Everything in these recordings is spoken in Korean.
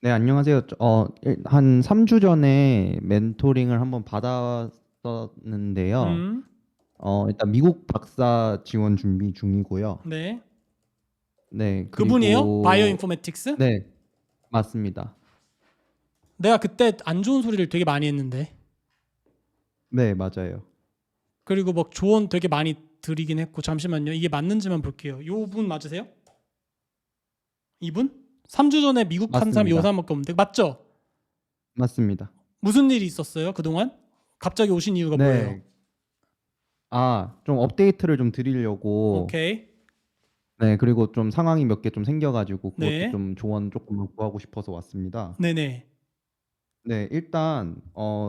네, 안녕하세요. 한 3주 전에 멘토링을 한번 받았었는데요. 음, 일단 미국 박사 지원 준비 중이고요. 네. 네, 그분이에요? 바이오 그리고, 인포메틱스? 네, 맞습니다. 내가 그때 안 좋은 소리를 되게 많이 했는데. 네, 맞아요. 그리고 뭐 조언 되게 많이 드리긴 했고, 잠시만요. 이게 맞는지만 볼게요. 요 분 맞으세요? 이분? 3주 전에 미국 한 사람이 요 맞습니다. 사람밖에 없는데. 맞죠? 맞습니다. 무슨 일이 있었어요, 그동안? 갑자기 오신 이유가 뭐예요? 네, 좀 업데이트를 좀 드리려고, 오케이. 네, 그리고 좀 상황이 몇 개 좀 생겨가지고 그것도 네. 좀 조언 조금 구하고 싶어서 왔습니다. 네네. 네, 일단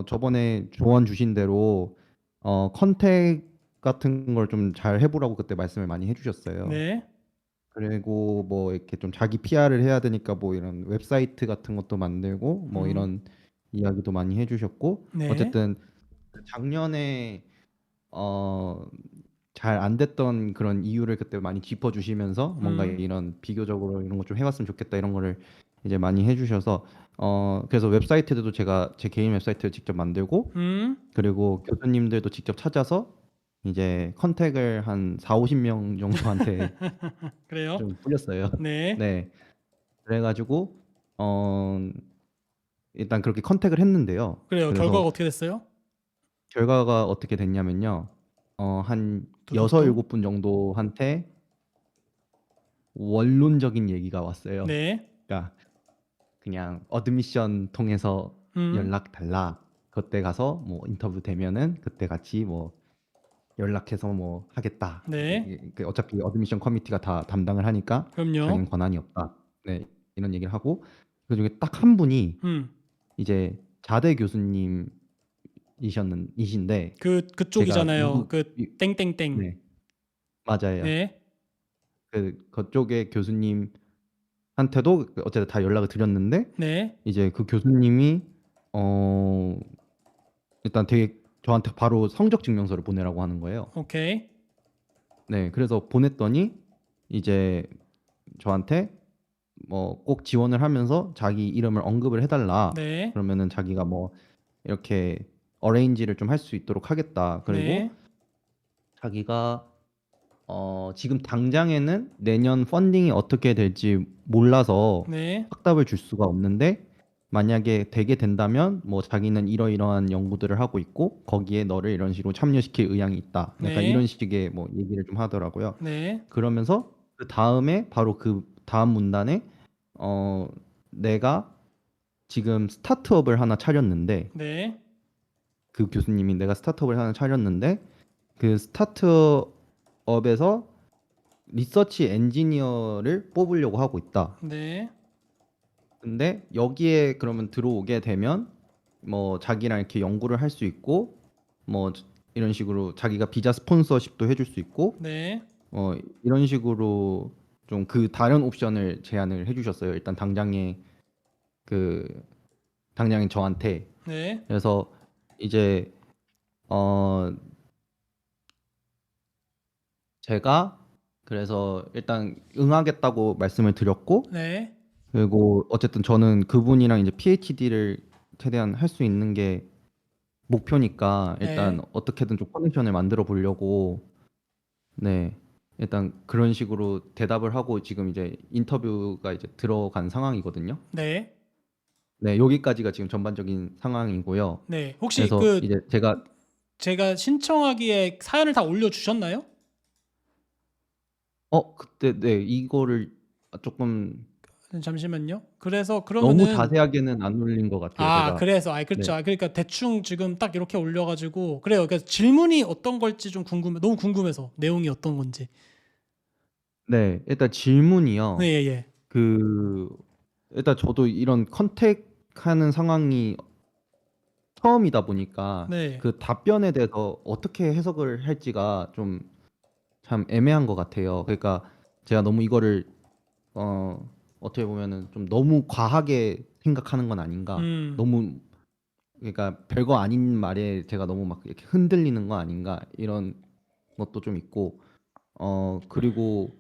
저번에 조언 주신 대로 컨택 같은 걸 좀 잘 해보라고 그때 말씀을 많이 해주셨어요. 네. 그리고 뭐 이렇게 좀 자기 PR을 해야 되니까 뭐 이런 웹사이트 같은 것도 만들고 뭐 음, 이런 이야기도 많이 해주셨고 네. 어쨌든 작년에 어, 잘 안 됐던 그런 이유를 그때 많이 짚어주시면서 뭔가 음, 이런 비교적으로 이런 거 좀 해봤으면 좋겠다 이런 거를 이제 많이 해주셔서 그래서 웹사이트도 제가 제 개인 웹사이트를 직접 만들고 음. 그리고 교수님들도 직접 찾아서 이제 컨택을 한 4, 50명 정도한테 그래요? 좀 뿌렸어요. 네. 네. 그래가지고 어, 일단 그렇게 컨택을 했는데요. 그래요. 그래서 결과가 어떻게 됐어요? 결과가 어떻게 됐냐면요. 한 6, 두두두. 7분 정도한테 원론적인 얘기가 왔어요. 네. 그러니까 그냥 어드미션 통해서 음, 연락 달라. 그때 가서 뭐 인터뷰 되면은 그때 같이 뭐 연락해서 뭐 하겠다. 네. 어차피 어드미션 커미티가 다 담당을 하니까 그럼요. 자기는 권한이 없다. 네, 이런 얘기를 하고 그중에 딱 한 분이 음. 이제 자대 교수님이신데 제가 그쪽이잖아요. 누구 그 땡땡땡. 네, 맞아요. 네. 그쪽의 교수님한테도 어쨌든 다 연락을 드렸는데 네. 이제 그 교수님이 어 일단 되게 저한테 바로 성적 증명서를 보내라고 하는 거예요. 오케이. 네, 그래서 보냈더니 이제 저한테 뭐 꼭 지원을 하면서 자기 이름을 언급을 해달라. 네. 그러면은 자기가 뭐 이렇게 어레인지를 좀 할 수 있도록 하겠다. 그리고 네. 자기가 지금 당장에는 내년 펀딩이 어떻게 될지 몰라서 네. 확답을 줄 수가 없는데 만약에 되게 된다면 뭐 자기는 이러이러한 연구들을 하고 있고 거기에 너를 이런 식으로 참여시킬 의향이 있다. 약간 이런 네. 식의 뭐 얘기를 좀 하더라고요. 네. 그러면서 그 다음에 바로 그 다음 문단에 어 내가 지금 스타트업을 하나 차렸는데 네. 그 교수님이 내가 스타트업을 하나 차렸는데 그 스타트업에서 리서치 엔지니어를 뽑으려고 하고 있다. 네. 근데 여기에 그러면 들어오게 되면 뭐 자기랑 이렇게 연구를 할 수 있고 뭐 이런 식으로 자기가 비자 스폰서십도 해줄 수 있고 네. 이런 식으로 좀 그 다른 옵션을 제안을 해주셨어요. 일단 그 당장에 저한테. 네. 그래서 이제 어 제가 그래서 일단 응하겠다고 말씀을 드렸고 네. 그리고 어쨌든 저는 그분이랑 이제 PhD를 최대한 할 수 있는 게 목표니까 일단 네. 어떻게든 좀 커넥션을 만들어 보려고 네 일단 그런 식으로 대답을 하고 지금 이제 인터뷰가 이제 들어간 상황이거든요. 네. 네, 여기까지가 지금 전반적인 상황이고요. 네. 혹시 그래서 이제 제가 제가 신청하기에 사연을 다 올려 주셨나요? 그때 네 이거를 조금 잠시만요. 그래서 너무 그러면은 자세하게는 안 올린 것 같아요. 제가 그래서 네, 그렇죠. 그러니까 대충 지금 딱 이렇게 올려 가지고 그래요. 그러니까 질문이 어떤 걸지 좀 궁금해. 너무 궁금해서 내용이 어떤 건지. 네 일단 질문이요. 네, 예, 예. 그 일단 저도 이런 컨택하는 상황이 처음이다 보니까 네. 그 답변에 대해서 어떻게 해석을 할지가 좀 참 애매한 것 같아요. 그러니까 제가 너무 이거를 어, 어떻게 보면은 좀 너무 과하게 생각하는 건 아닌가. 음. 너무 그러니까 별거 아닌 말에 제가 너무 막 이렇게 흔들리는 거 아닌가 이런 것도 좀 있고 그리고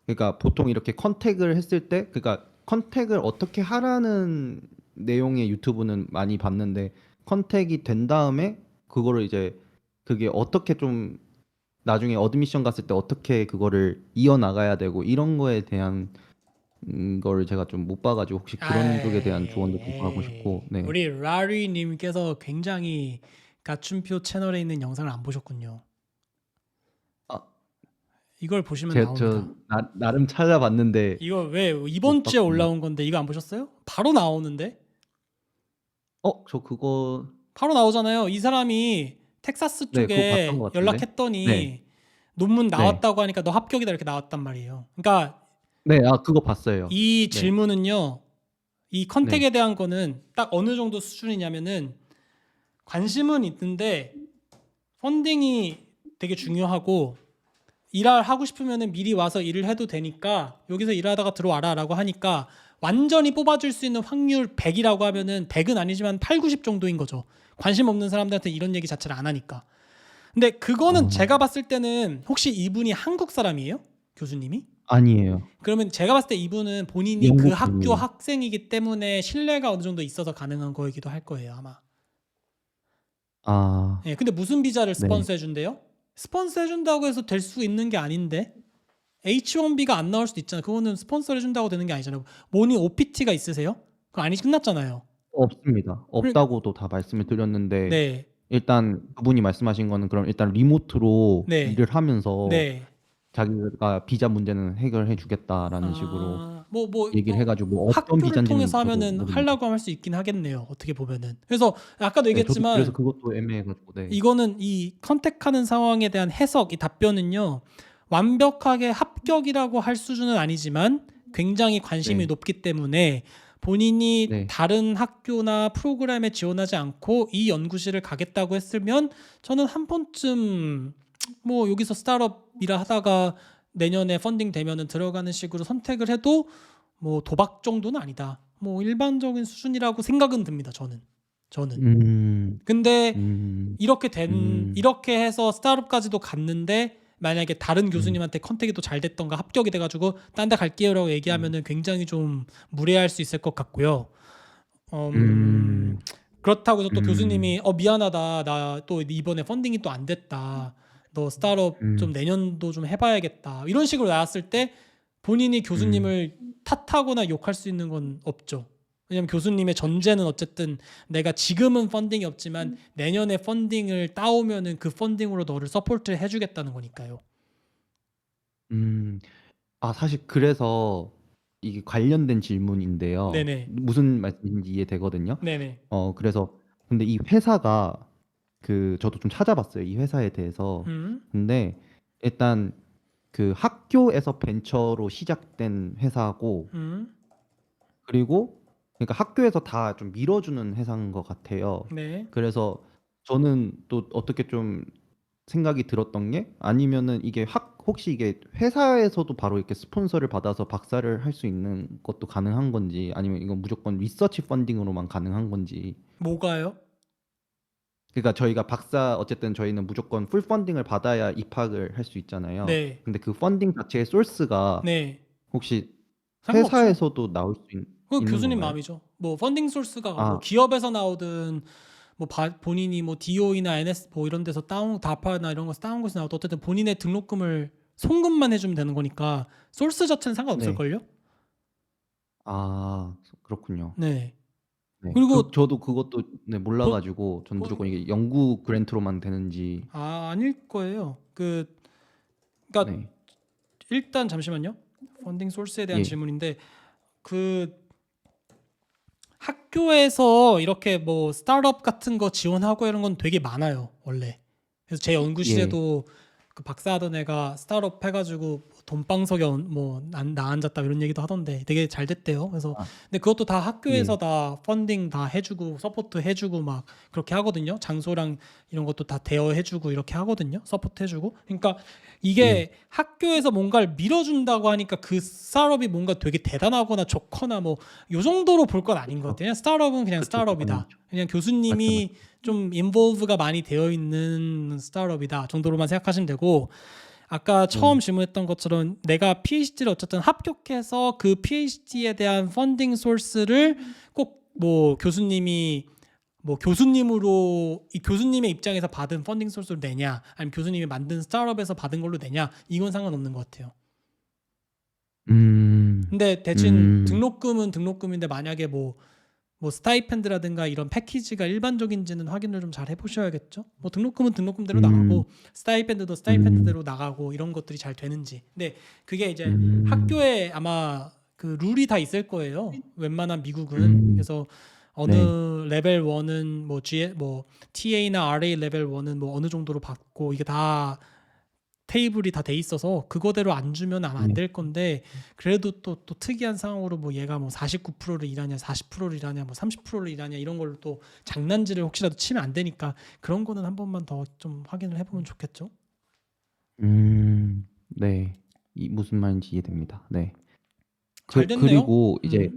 그러니까 보통 이렇게 컨택을 했을 때 그러니까 컨택을 어떻게 하라는 내용의 유튜브는 많이 봤는데 컨택이 된 다음에 그거를 이제 그게 어떻게 좀 나중에 어드미션 갔을 때 어떻게 그거를 이어나가야 되고 이런 거에 대한 거를 제가 좀 못 봐가지고 혹시 그런 쪽에 대한 조언도 좀 구하고 싶고. 네. 우리 라리님께서 굉장히 가춘표 채널에 있는 영상을 안 보셨군요. 아, 이걸 보시면 나옵니다. 나름 찾아봤는데 이거 왜 이번 못 주에 봤군요. 올라온 건데 이거 안 보셨어요? 바로 나오는데 저 그거 바로 나오잖아요. 이 사람이 텍사스 네, 그거 봤던 쪽에 것 같은데. 네, 연락했더니 논문 네, 나왔다고 하니까 너 합격이다 이렇게 나왔단 말이에요. 그러니까 네, 그거 봤어요. 이 네, 질문은요. 이 네, 컨택에 대한 거는 딱 어느 정도 수준이냐면은 관심은 있는데 펀딩이 되게 중요하고 일을 하고 싶으면은 미리 와서 일을 해도 되니까 여기서 일하다가 들어와라라고 하니까 완전히 뽑아줄 수 있는 확률 100이라고 하면은 100은 아니지만 8, 90 정도인 거죠. 관심 없는 사람들한테 이런 얘기 자체를 안 하니까. 근데 그거는 어, 제가 봤을 때는 혹시 이분이 한국 사람이에요? 교수님이? 아니에요. 그러면 제가 봤을 때 이분은 본인이 그 영국 학교 분이에요. 학생이기 때문에 신뢰가 어느 정도 있어서 가능한 거이기도 할 거예요, 아마. 아, 예, 근데 무슨 비자를 네. 스폰서 해준대요? 스폰서 해준다고 해서 될 수 있는 게 아닌데 H1B가 안 나올 수도 있잖아요. 그거는 스폰서를 해준다고 되는 게 아니잖아요. 모니 OPT가 있으세요? 그거 아니 끝났잖아요. 없습니다. 그러니까 없다고도 다 말씀을 드렸는데 네, 일단 그분이 말씀하신 거는 그럼 일단 리모트로 네, 일을 하면서 네. 자기가 비자 문제는 해결해 주겠다라는 식으로 얘기를 해가지고 뭐 어떤 학교를 비자인지는 통해서 저도 하면은 모릅니다. 하려고 할 수 있긴 하겠네요. 어떻게 보면은. 그래서 아까도 네, 저도 그래서 얘기했지만 그것도 애매해가지고. 네. 이거는 이 컨택하는 상황에 대한 해석, 이 답변은요. 완벽하게 합격이라고 할 수준은 아니지만 굉장히 관심이 네. 높기 때문에 본인이 네. 다른 학교나 프로그램에 지원하지 않고 이 연구실을 가겠다고 했으면 저는 한 번쯤 뭐 여기서 스타트업 일을 하다가 내년에 펀딩 되면은 들어가는 식으로 선택을 해도 뭐 도박 정도는 아니다. 뭐 일반적인 수준이라고 생각은 듭니다. 저는. 음, 근데 음, 음, 이렇게 해서 스타트업까지도 갔는데 만약에 다른 음, 교수님한테 컨택이 또 잘 됐던가 합격이 돼가지고 딴 데 갈게요라고 음, 얘기하면은 굉장히 좀 무례할 수 있을 것 같고요. 음, 그렇다고 해서 또 음, 교수님이 미안하다 나 또 이번에 펀딩이 또 안 됐다 너 스타트업 좀 음, 내년도 좀 해봐야겠다 이런 식으로 나왔을 때 본인이 음, 교수님을 탓하거나 욕할 수 있는 건 없죠. 왜냐면 교수님의 전제는 어쨌든 내가 지금은 펀딩이 없지만 내년에 펀딩을 따오면은 그 펀딩으로 너를 서포트를 해주겠다는 거니까요. 음. 사실 그래서 이게 관련된 질문인데요. 네네. 무슨 말씀인지 이해되거든요. 네네. 그래서 근데 이 회사가 저도 좀 찾아봤어요. 이 회사에 대해서. 음, 근데 일단 그 학교에서 벤처로 시작된 회사고 음, 그리고 그러니까 학교에서 다 좀 밀어주는 회사인 것 같아요. 네. 그래서 저는 또 어떻게 좀 생각이 들었던 게 아니면은 이게 혹시 이게 회사에서도 바로 이렇게 스폰서를 받아서 박사를 할 수 있는 것도 가능한 건지 아니면 이건 무조건 리서치 펀딩으로만 가능한 건지. 뭐가요? 그러니까 저희가 박사 어쨌든 저희는 무조건 풀 펀딩을 받아야 입학을 할 수 있잖아요. 네. 근데 그 펀딩 자체의 소스가 네. 혹시 상관없죠. 회사에서도 나올 수 그 있는 교수님 건가요? 마음이죠. 뭐 펀딩 소스가 뭐 아, 기업에서 나오든 뭐 본인이 뭐 DOE나 NS 뭐 이런 데서 따온 다파나 이런 거서 따온 것이 나오든 어쨌든 본인의 등록금을 송금만 해주면 되는 거니까 소스 자체는 상관없을 네. 걸요. 그렇군요. 네. 네. 그리고 저도 그것도 네, 본, 몰라가지고 전 본, 무조건 이게 연구 그랜트로만 되는지. 아닐 거예요. 그러니까 네. 일단 잠시만요. 펀딩 소스에 대한 예. 질문인데 그 학교에서 이렇게 뭐 스타트업 같은 거 지원하고 이런 건 되게 많아요, 원래. 그래서 제 예. 연구실에도 그 박사하던 애가 스타트업 해가지고 돈방석에 나 앉았다 이런 얘기도 하던데 되게 잘 됐대요. 그래서 아, 근데 그것도 다 학교에서 예. 다 펀딩 다 해주고 서포트 해주고 막 그렇게 하거든요. 장소랑 이런 것도 다 대여해주고 이렇게 하거든요. 서포트 해주고. 그러니까 예. 이게 학교에서 뭔가를 밀어준다고 하니까 그 스타트업이 뭔가 되게 대단하거나 좋거나 뭐 요 정도로 볼 건 아닌 것 그쵸. 같아요. 스타트업은 그냥 그쵸. 그건 스타트업이다. 맞죠. 그냥 맞죠. 맞죠. 교수님이 좀 인볼브가 많이 되어 있는 스타트업이다 정도로만 생각하시면 되고 아까 처음 네. 질문했던 것처럼 내가 PhD를 어쨌든 합격해서 그 PhD에 대한 펀딩 소스를 꼭 뭐 교수님이 뭐 교수님으로 이 교수님의 입장에서 받은 펀딩 소스로 내냐 아니면 교수님이 만든 스타트업에서 받은 걸로 내냐 이건 상관없는 것 같아요. 음. 근데 대신 음. 등록금은 등록금인데 만약에 뭐 스타이펜드라든가 이런 패키지가 일반적인지는 확인을 좀 잘 해보셔야겠죠. 뭐 등록금은 등록금대로 음. 나가고 스타이펜드도 음. 스타이펜드대로 나가고 이런 것들이 잘 되는지. 근데 그게 이제 음. 학교에 아마 그 룰이 다 있을 거예요. 웬만한 미국은. 음. 그래서 어느 네. 레벨 1은 뭐 TA나 RA 레벨 1은 뭐 어느 정도로 받고 이게 다 테이블이 다 돼 있어서 그거대로 안 주면 아마 안 네. 될 건데 그래도 또 특이한 상황으로 뭐 얘가 뭐 49%를 일하냐 40%를 일하냐 뭐 30%를 일하냐 이런 걸로 또 장난질을 혹시라도 치면 안 되니까 그런 거는 한 번만 더 좀 확인을 해보면 좋겠죠. 음. 네. 이 무슨 말인지 이해됩니다. 네. 잘 됐네요. 그리고 이제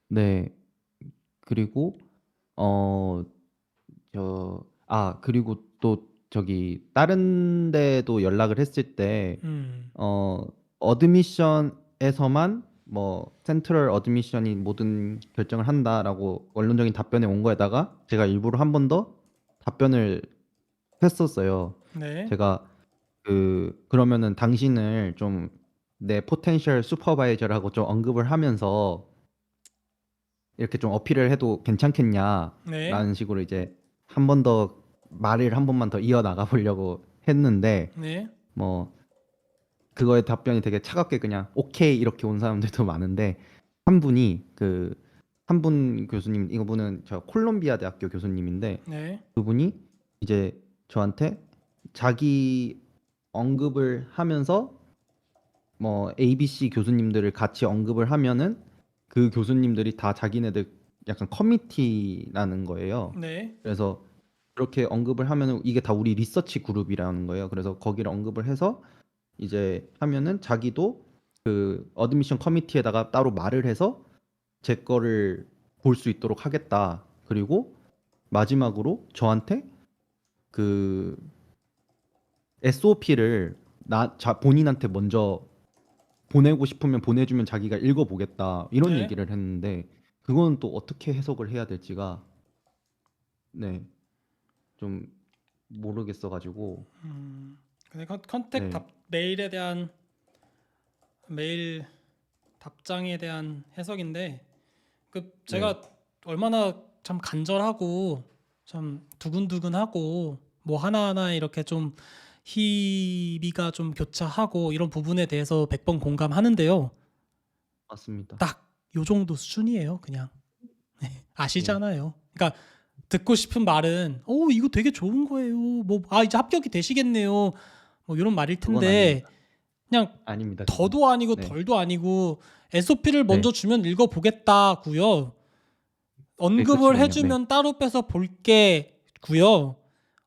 네. 그리고 어 그리고 또 저기 다른 데도 연락을 했을 때 음, 어드미션에서만 뭐 센트럴 어드미션이 모든 결정을 한다라고 원론적인 답변이 온 거에다가 제가 일부러 한 번 더 답변을 했었어요. 네, 제가 그러면은 당신을 좀 내 포텐셜 슈퍼바이저라고 좀 언급을 하면서 이렇게 좀 어필을 해도 네, 괜찮겠냐라는 식으로 이제 한 번 더 말을 한 번만 더 이어나가 보려고 했는데 네, 뭐 그거에 답변이 되게 차갑게 그냥 오케이 이렇게 온 사람들도 많은데 한 분이 한 분 교수님 이분은 저 콜롬비아 대학교 교수님인데 네, 그분이 이제 저한테 자기 언급을 하면서 뭐 ABC 교수님들을 같이 언급을 하면은 그 교수님들이 다 자기네들 약간 커미티라는 거예요. 네, 그래서 그렇게 언급을 하면은 이게 다 우리 리서치 그룹이라는 거예요. 그래서 거기를 언급을 해서 이제 하면은 자기도 그 어드미션 커미티에다가 따로 말을 해서 제 거를 볼 수 있도록 하겠다. 그리고 마지막으로 저한테 그 SOP를 본인한테 먼저 보내고 싶으면 보내주면 자기가 읽어보겠다 이런 네. 얘기를 했는데 그건 또 어떻게 해석을 해야 될지가 네, 좀 모르겠어가지고 근데 컨택 네, 메일에 대한 메일 답장에 대한 해석인데 그 네, 제가 얼마나 참 간절하고 참 두근두근하고 뭐 하나하나 이렇게 좀 희비가 좀 교차하고 이런 부분에 대해서 100번 공감하는데요. 맞습니다. 딱 요 정도 수준이에요, 그냥. 네, 아시잖아요. 그러니까 듣고 싶은 말은 이거 되게 좋은 거예요. 뭐 이제 합격이 되시겠네요. 뭐 이런 말일 그건 텐데 아닙니다. 그냥 아닙니다, 그건. 더도 아니고 네, 덜도 아니고 SOP를 먼저 네, 주면 읽어보겠다고요. 네, 언급을 그치군요. 네, 해주면 따로 빼서 볼게고요.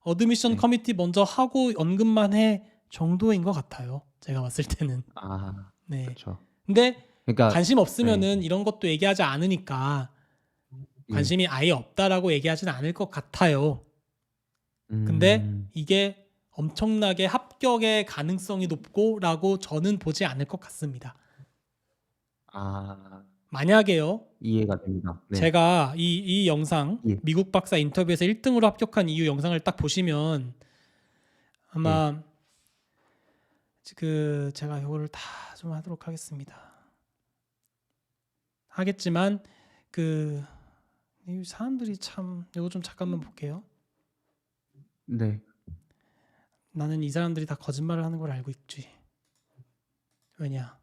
어드미션 네, 커미티 먼저 하고 언급만 해 정도인 것 같아요. 제가 봤을 때는. 네. 그쵸. 근데 그러니까 관심 네, 없으면은 이런 것도 얘기하지 않으니까 예, 관심이 아예 없다라고 얘기하지는 않을 것 같아요. 근데 음, 이게 엄청나게 합격의 가능성이 높고라고 저는 보지 않을 것 같습니다. 아, 만약에요. 이해가 됩니다. 네, 제가 이 영상 예, 미국 박사 인터뷰에서 1등으로 합격한 이유 영상을 딱 보시면 예, 아마 그 제가 이거를 다 좀 하도록 하겠습니다. 하겠지만 그 이 사람들이 참 이거 좀 잠깐만 볼게요. 네, 나는 이 사람들이 다 거짓말을 하는 걸 알고 있지. 왜냐?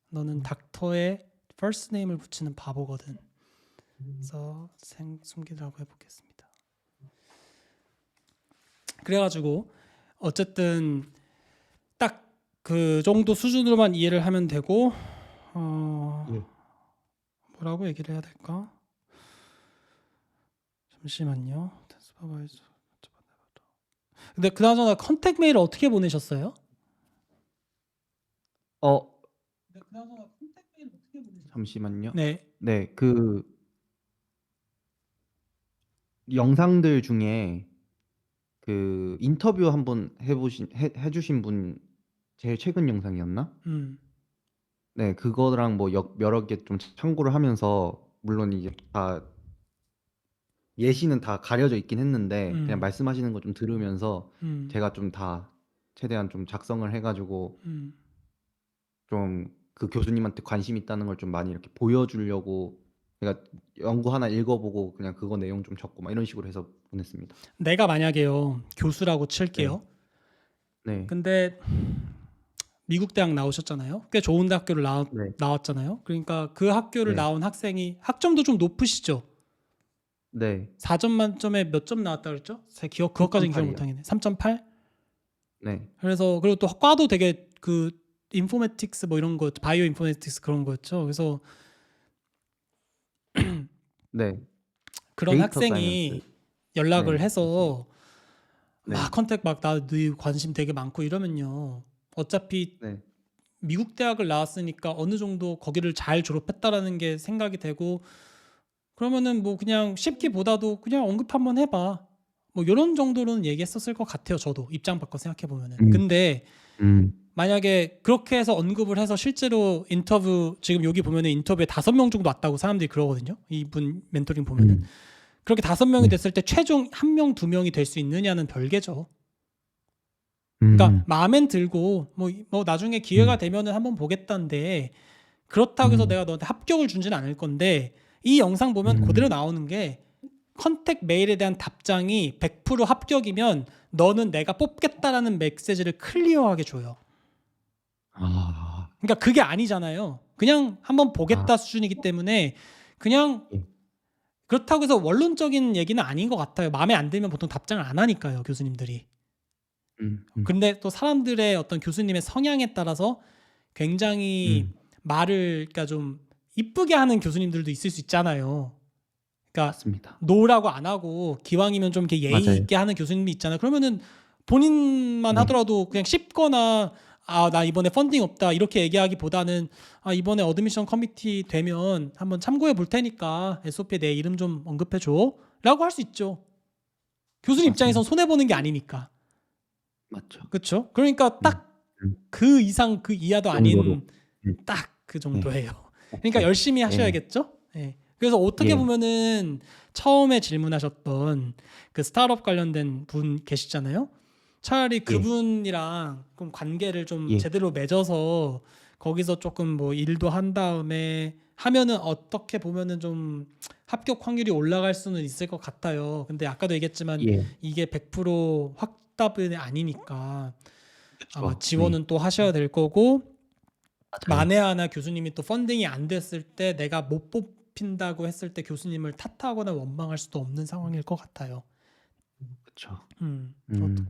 너는 닥터의 first name을 붙이는 바보거든. 그래서 숨기라고 해보겠습니다. 그래가지고 어쨌든 딱 그 정도 수준으로만 이해를 하면 되고 예, 뭐라고 얘기를 해야 될까? 잠시만요. 슈퍼바이저. 근데 그나저나 컨택 메일을 어떻게 보내셨어요? 어, 네, 그나저나 컨택 메일을 어떻게 보내셨어요? 잠시만요. 네, 네, 영상들 중에 그 인터뷰 한번 해주신 분 제일 최근 영상이었나? 음. 네, 그거랑 뭐 여러 개 좀 참고를 하면서 물론 이제 다 예시는 다 가려져 있긴 했는데 그냥 음. 말씀하시는 거 좀 들으면서 음. 제가 좀 다 최대한 좀 작성을 해가지고 음. 좀 그 교수님한테 관심 있다는 걸 좀 많이 이렇게 보여주려고 제가 연구 하나 읽어보고 그냥 그거 내용 좀 적고 막 이런 식으로 해서 보냈습니다. 내가 만약에요. 교수라고 네, 칠게요. 네, 근데 미국 대학 나오셨잖아요. 꽤 좋은 대학교를 네, 나왔잖아요. 그러니까 그 학교를 네, 나온 학생이 학점도 좀 높으시죠. 네. 4점 만점에 몇 점 나왔다 그랬죠? 제 그것까지는 기억 3.8이요. 못 하겠네. 3.8? 네, 그래서 그리고 또 과도 되게 그 인포메틱스 뭐 이런 거 바이오 인포메틱스 그런 거였죠. 그래서 네. 그런 데이터 사이언스. 학생이 연락을 네, 맞습니다. 해서 네, 막 컨택 막 나 네 관심 되게 많고 이러면요. 어차피 네, 미국 대학을 나왔으니까 어느 정도 거기를 잘 졸업했다라는 게 생각이 되고 그러면은 뭐 그냥 쉽기보다도 그냥 언급 한번 해봐. 뭐 이런 정도로는 얘기했었을 것 같아요. 저도 입장 바꿔 생각해 보면은. 음, 근데 음, 만약에 그렇게 해서 언급을 해서 실제로 인터뷰 지금 여기 보면은 인터뷰에 5명 정도 왔다고 사람들이 그러거든요. 이분 멘토링 보면은 음, 그렇게 5명이 네, 됐을 때 최종 1명, 2명이 될 수 있느냐는 별개죠. 그러니까 음, 마음엔 들고 뭐 나중에 기회가 음, 되면은 한번 보겠다는데 그렇다고 해서 음, 내가 너한테 합격을 준지는 않을 건데 이 영상 보면 그대로 음. 나오는 게 컨택 메일에 대한 답장이 100% 합격이면 너는 내가 뽑겠다라는 메시지를 클리어하게 줘요. 아, 그러니까 그게 아니잖아요. 그냥 한번 아, 보겠다 수준이기 때문에 그냥 예, 그렇다고 해서 원론적인 얘기는 아닌 것 같아요. 마음에 안 들면 보통 답장을 안 하니까요, 교수님들이. 음, 음, 근데 또 사람들의 어떤 교수님의 성향에 따라서 굉장히 음, 말을 그러니까 좀 이쁘게 하는 교수님들도 있을 수 있잖아요. 그러니까 맞습니다. 노라고 안 하고 기왕이면 좀 이렇게 예의 맞아요. 있게 하는 교수님이 있잖아요. 그러면은 본인만 네, 하더라도 그냥 쉽거나 나 이번에 펀딩 없다 이렇게 얘기하기보다는 이번에 어드미션 커미티 되면 한번 참고해 볼 테니까 SOP에 내 이름 좀 언급해 줘라고 할 수 있죠. 교수님 입장에선 맞습니다. 손해 보는 게 아니니까. 맞죠. 그렇죠? 그러니까 음, 딱 음, 그 이상 그 이하도 그 정도로. 아닌 음, 딱 그 예, 정도예요. 그러니까 오케이. 열심히 예, 하셔야겠죠? 예. 그래서 어떻게 예, 보면은 처음에 질문하셨던 그 스타트업 관련된 분 계시잖아요. 차라리 예, 그분이랑 좀 관계를 좀 예, 제대로 맺어서 거기서 조금 뭐 일도 한 다음에 하면은 어떻게 보면은 좀 합격 확률이 올라갈 수는 있을 것 같아요. 근데 아까도 얘기했지만 예, 이게 100% 확답은 아니니까 아마 그쵸. 네, 지원은 또 하셔야 될 거고 맞아요. 만에 하나 교수님이 또 펀딩이 안 됐을 때 내가 못 뽑힌다고 했을 때 교수님을 탓하거나 원망할 수도 없는 상황일 것 같아요. 그쵸.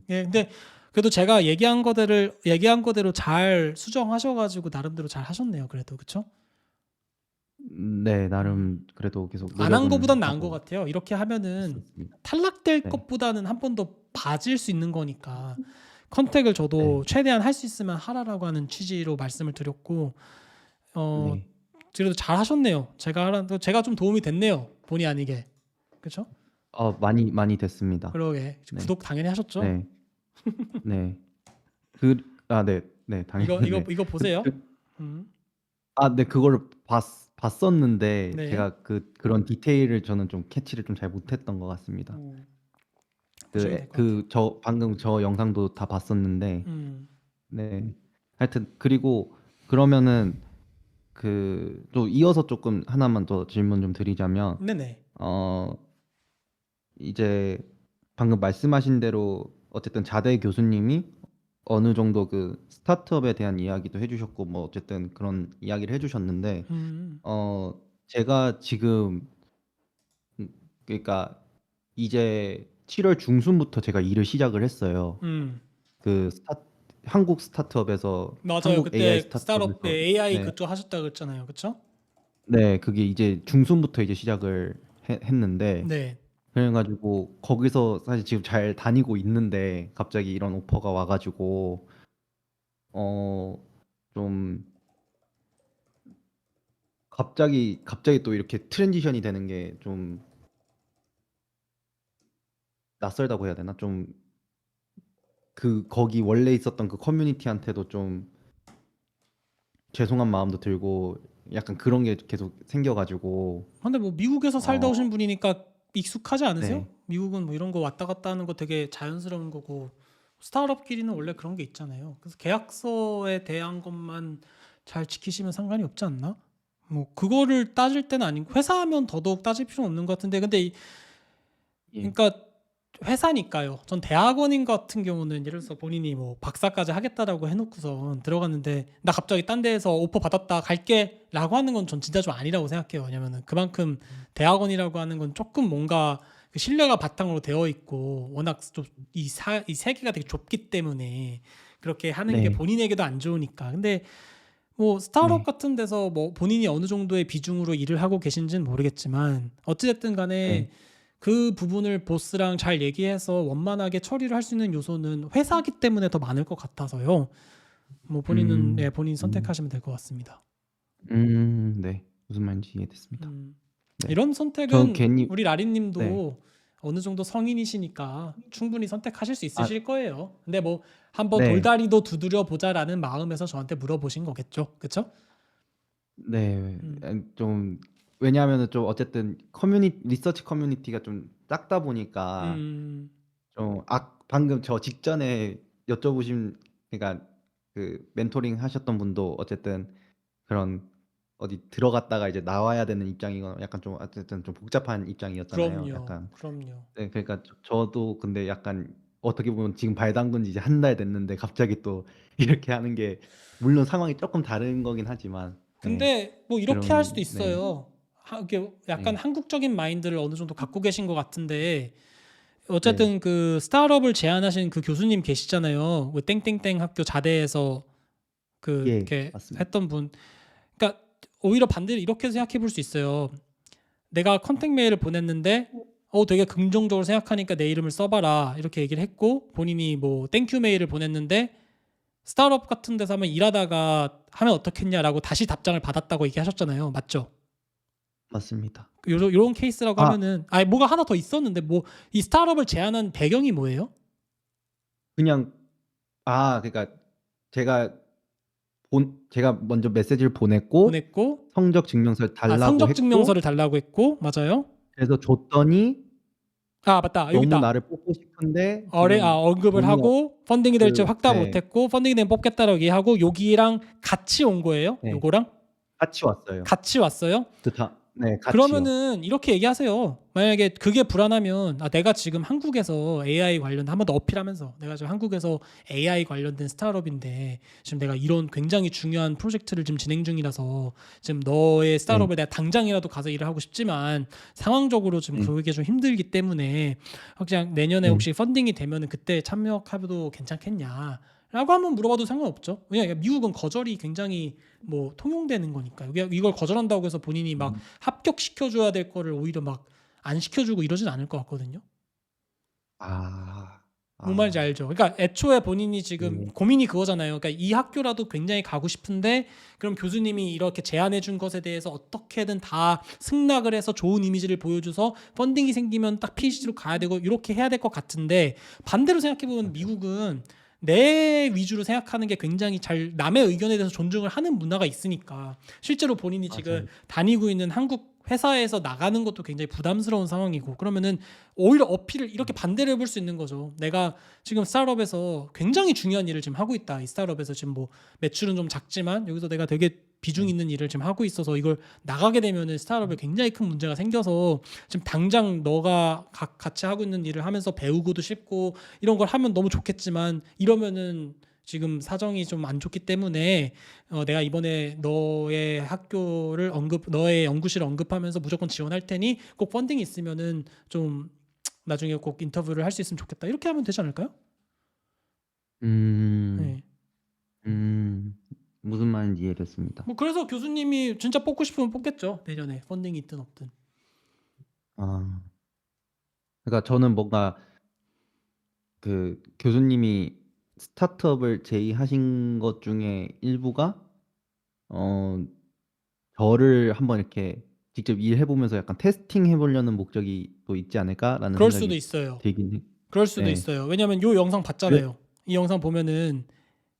예, 근데 그래도 제가 얘기한 거대로 잘 수정하셔가지고 나름대로 잘 하셨네요. 그래도 그쵸? 네, 음. 나름 그래도 계속 안 한 노력은 거보단 나은 것 하고 같아요. 이렇게 하면은 있었습니다. 탈락될 네, 것보다는 한 번 더 봐질 수 있는 거니까 컨택을 네, 저도 최대한 할 수 있으면 하라라고 하는 취지로 말씀을 드렸고 어 네. 그래도 잘 하셨네요. 제가 좀 도움이 됐네요. 본의 아니게. 그렇죠? 많이 됐습니다. 그러게. 네, 구독 당연히 하셨죠? 네, 네. 네, 네, 당연히, 네. 이거 그, 보세요. 그, 음. 네, 그거를 봤었는데 네. 제가 그런 디테일을 저는 좀 캐치를 좀 잘 못했던 것 같습니다. 음. 보시면 될 것 같아요. 방금 저 영상도 다 봤었는데, 음. 네. 하여튼 그리고 그러면은 또 이어서 조금 하나만 더 질문 좀 드리자면, 네네. 어, 이제 방금 말씀하신 대로 어쨌든 자대 교수님이 어느 정도 그 스타트업에 대한 이야기도 해주셨고 뭐 어쨌든 그런 이야기를 해주셨는데 음. 제가 지금 그러니까 이제 7월 중순부터 제가 일을 시작을 했어요. 음. 그 한국 스타트업에서 맞아요. 한국 AI 그때 스타트업 스타트업에서 AI 네, 그쪽 하셨다 그랬잖아요. 그렇죠? 네 그게 이제 중순부터 이제 시작을 했는데 네. 그래가지고 거기서 사실 지금 잘 다니고 있는데 갑자기 이런 오퍼가 와가지고 어 좀 갑자기 또 이렇게 트랜지션이 되는 게 좀 낯설다고 해야 되나? 좀 그 거기 원래 있었던 그 커뮤니티한테도 좀 죄송한 마음도 들고 약간 그런 게 계속 생겨가지고 근데 뭐 미국에서 살다 오신 어, 분이니까 익숙하지 않으세요? 네, 미국은 뭐 이런 거 왔다 갔다 하는 거 되게 자연스러운 거고 스타트업끼리는 원래 그런 게 있잖아요. 그래서 계약서에 대한 것만 잘 지키시면 상관이 없지 않나? 뭐 그거를 따질 때는 아니고 회사하면 더더욱 따질 필요는 없는 것 같은데 근데 예, 그러니까 회사니까요. 전 대학원인 같은 경우는 예를 들어서 본인이 뭐 박사까지 하겠다라고 해놓고선 들어갔는데 나 갑자기 딴 데에서 오퍼 받았다 갈게라고 하는 건 전 진짜 좀 아니라고 생각해요. 왜냐면은 그만큼 대학원이라고 하는 건 조금 뭔가 그 신뢰가 바탕으로 되어 있고 워낙 좀 이 세계가 되게 좁기 때문에 그렇게 하는 게 네, 본인에게도 안 좋으니까. 근데 뭐 스타트업 네, 같은 데서 뭐 본인이 어느 정도의 비중으로 일을 하고 계신지는 모르겠지만 어찌됐든 간에 네, 그 부분을 보스랑 잘 얘기해서 원만하게 처리를 할 수 있는 요소는 회사기 때문에 더 많을 것 같아서요. 뭐 본인은 음, 본인 음, 선택하시면 될 것 같습니다. 네, 무슨 말인지 이해됐습니다. 음, 네, 이런 저 선택은 괜히 우리 네, 라리님도 어느 정도 성인이시니까 충분히 선택하실 수 아, 있으실 거예요. 근데 뭐 한번 네, 돌다리도 두드려 보자라는 마음에서 저한테 물어보신 거겠죠, 그렇죠? 네, 좀 왜냐하면은 좀 어쨌든 리서치 커뮤니티가 좀 작다 보니까 음, 좀 방금 저 직전에 여쭤보신 그러니까 그 멘토링 하셨던 분도 어쨌든 그런 어디 들어갔다가 이제 나와야 되는 입장이거나 약간 좀 어쨌든 좀 복잡한 입장이었잖아요. 그럼요, 약간 그럼요. 네, 그러니까 저도 근데 약간 어떻게 보면 지금 발 담근 지 이제 한 달 됐는데 갑자기 또 이렇게 하는 게 물론 상황이 조금 다른 거긴 하지만 네, 근데 뭐 이렇게 할 수도 그런 네, 있어요. 이게 약간 네, 한국적인 마인드를 어느 정도 갖고 계신 것 같은데 네, 어쨌든 그 스타트업을 제안하신 그 교수님 계시잖아요. 그 땡땡땡 학교 자대에서 그 예, 이렇게 맞습니다. 했던 분. 그러니까 오히려 반대로 이렇게 생각해 볼 수 있어요. 내가 컨택 메일을 보냈는데 되게 긍정적으로 생각하니까 내 이름을 써봐라 이렇게 얘기를 했고 본인이 뭐 땡큐 메일을 보냈는데 스타트업 같은 데서 한번 일하다가 하면 어떻겠냐라고 다시 답장을 받았다고 얘기하셨잖아요. 맞죠? 맞습니다. 요런 케이스라고 아, 하면은 뭐가 하나 더 있었는데 뭐 이 스타트업을 제안한 배경이 뭐예요? 그냥 그러니까 제가 제가 먼저 메시지를 보냈고 보냈고 성적 증명서를 달라고 성적 했고 증명서를 달라고 했고 맞아요? 그래서 줬더니 맞다 여기 너무 있다. 나를 뽑고 싶은데 지금 언급을 돈이 하고 펀딩이 될지 확답 네, 못했고 펀딩이 되면 뽑겠다라고 얘기하고 여기랑 같이 온 거예요? 네, 요거랑 같이 왔어요. 같이 왔어요? 네, 같이요. 그러면은 이렇게 얘기하세요. 만약에 그게 불안하면 내가 지금 한국에서 AI 관련 한 번 더 어필하면서 내가 지금 한국에서 AI 관련된 스타트업인데 지금 내가 이런 굉장히 중요한 프로젝트를 지금 진행 중이라서 지금 너의 네, 스타트업을 내가 당장이라도 가서 일을 하고 싶지만 상황적으로 지금 네, 그게 좀 힘들기 때문에 그냥 내년에 네, 혹시 펀딩이 되면은 그때 참여해도 괜찮겠냐? 라고 한번 물어봐도 상관없죠. 왜냐면 미국은 거절이 굉장히 뭐 통용되는 거니까. 이걸 거절한다고 해서 본인이 막 음, 합격시켜줘야 될 거를 오히려 막 안 시켜주고 이러진 않을 것 같거든요. 아, 뭔 말인지 아, 알죠? 그러니까 애초에 본인이 지금 네, 고민이 그거잖아요. 그러니까 이 학교라도 굉장히 가고 싶은데 그럼 교수님이 이렇게 제안해 준 것에 대해서 어떻게든 다 승낙을 해서 좋은 이미지를 보여줘서 펀딩이 생기면 딱 PhD로 가야 되고 이렇게 해야 될 것 같은데 반대로 생각해 보면 맞아요, 미국은 내 위주로 생각하는 게 굉장히 잘 남의 의견에 대해서 존중을 하는 문화가 있으니까 실제로 본인이 지금 맞아요. 다니고 있는 한국 회사에서 나가는 것도 굉장히 부담스러운 상황이고 그러면은 오히려 어필을 이렇게 반대를 해볼 수 있는 거죠. 내가 지금 스타트업에서 굉장히 중요한 일을 지금 하고 있다. 이 스타트업에서 지금 뭐 매출은 좀 작지만 여기서 내가 되게 비중 네, 있는 일을 지금 하고 있어서 이걸 나가게 되면은 스타트업에 굉장히 큰 문제가 생겨서 지금 당장 너가 같이 하고 있는 일을 하면서 배우고도 싶고 이런 걸 하면 너무 좋겠지만 이러면은 지금 사정이 좀 안 좋기 때문에 내가 이번에 너의 연구실을 언급하면서 무조건 지원할 테니 꼭 펀딩이 있으면은 좀 나중에 꼭 인터뷰를 할 수 있으면 좋겠다. 이렇게 하면 되지 않을까요? 음, 네. 음, 무슨 말인지 이해됐습니다. 뭐 그래서 교수님이 진짜 뽑고 싶으면 뽑겠죠. 내년에 펀딩이 있든 없든. 아, 그러니까 저는 뭔가 그 교수님이 스타트업을 제의하신 것 중에 일부가 어 저를 한번 이렇게 직접 일해보면서 약간 테스팅 해보려는 목적이 또 있지 않을까라는 그럴 수도 생각이 있어요. 들긴 해. 그럴 수도 네. 있어요. 왜냐면 요 영상 그래, 봤잖아요. 이 영상 보면은